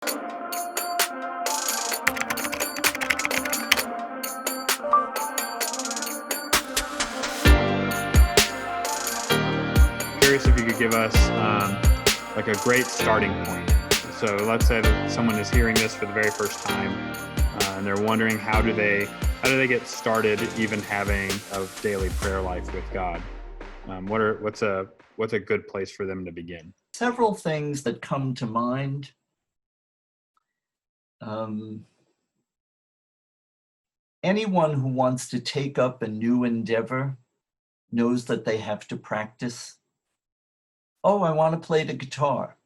Curious if you could give us like a great starting point. So let's say that someone is hearing this for the very first time, and they're wondering how do they get started even having a daily prayer life with God? What's a good place for them to begin? Several things that come to mind. Anyone who wants to take up a new endeavor knows that they have to practice. Oh, I want to play the guitar.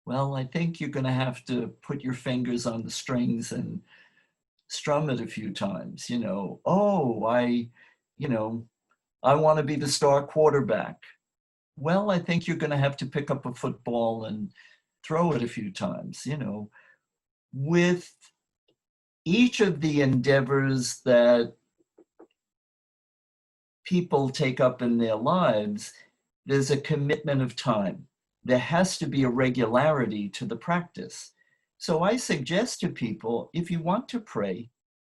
Well, I think you're going to have to put your fingers on the strings and strum it a few times, Oh, I want to be the star quarterback. Well, I think you're going to have to pick up a football and throw it a few times, With each of the endeavors that people take up in their lives, there's a commitment of time. There has to be a regularity to the practice. So I suggest to people, if you want to pray,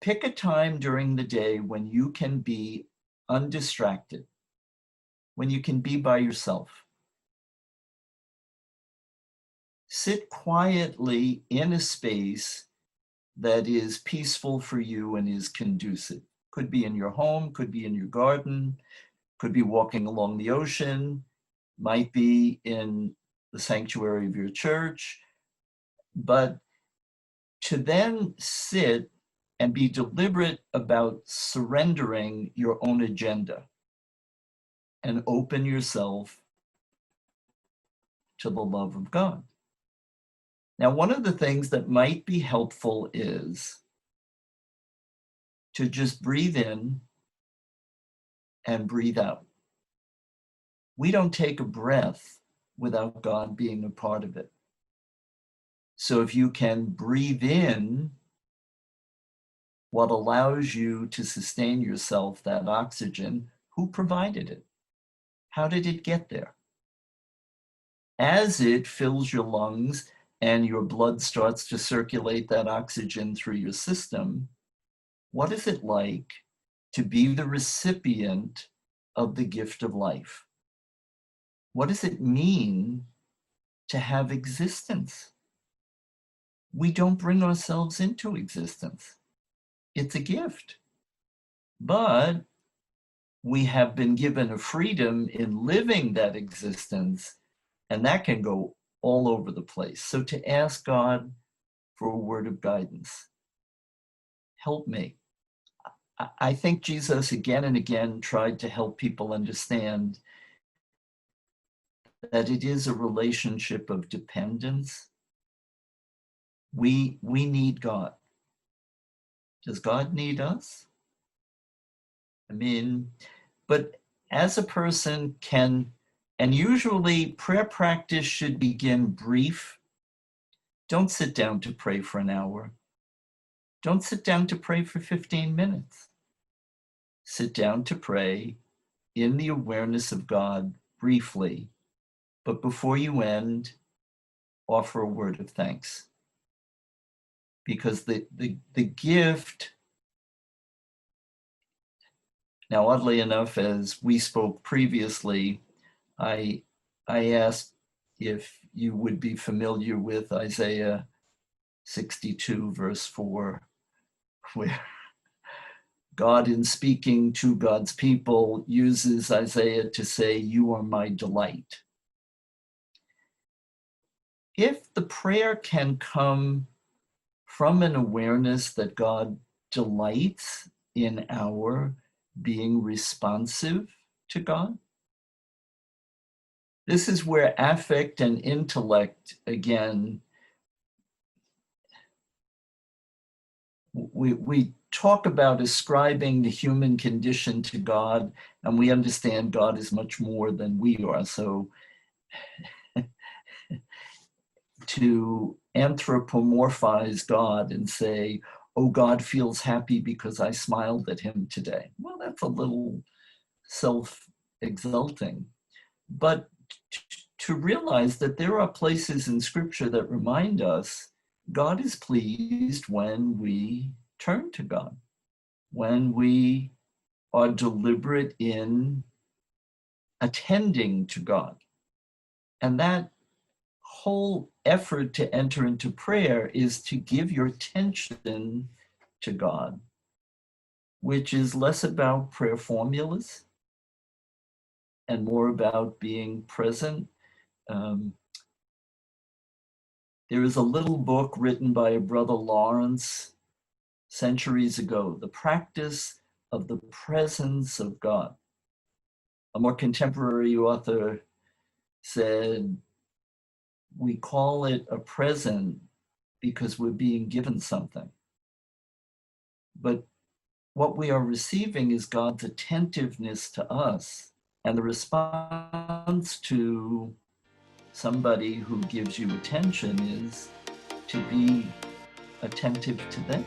pick a time during the day when you can be undistracted, when you can be by yourself. Sit quietly in a space that is peaceful for you and is conducive. Could be in your home, could be in your garden, could be walking along the ocean, might be in the sanctuary of your church. But to then sit and be deliberate about surrendering your own agenda and open yourself to the love of God. Now, one of the things that might be helpful is to just breathe in and breathe out. We don't take a breath without God being a part of it. So if you can breathe in what allows you to sustain yourself, that oxygen, who provided it? How did it get there? As it fills your lungs and your blood starts to circulate that oxygen through your system, what is it like to be the recipient of the gift of life? What does it mean to have existence? We don't bring ourselves into existence. It's a gift. But we have been given a freedom in living that existence, and that can go all over the place. So to ask God for a word of guidance, help me. I think Jesus again and again tried to help people understand that it is a relationship of dependence. We need God. Does God need us? But as a person can, and usually prayer practice should begin brief. Don't sit down to pray for an hour. Don't sit down to pray for 15 minutes. Sit down to pray in the awareness of God briefly, but before you end, offer a word of thanks. Because the gift, now oddly enough, as we spoke previously, I asked if you would be familiar with Isaiah 62 verse 4, where God, in speaking to God's people, uses Isaiah to say, "You are my delight." If the prayer can come from an awareness that God delights in our being responsive to God, this is where affect and intellect, again, we talk about ascribing the human condition to God, and we understand God is much more than we are. So to anthropomorphize God and say, oh, God feels happy because I smiled at him today. Well, that's a little self-exalting. But to realize that there are places in Scripture that remind us God is pleased when we turn to God, when we are deliberate in attending to God. And that whole effort to enter into prayer is to give your attention to God, which is less about prayer formulas and more about being present. There is a little book written by a brother Lawrence centuries ago, The Practice of the Presence of God. A more contemporary author said, we call it a present because we're being given something. But what we are receiving is God's attentiveness to us. And the response to somebody who gives you attention is to be attentive to them.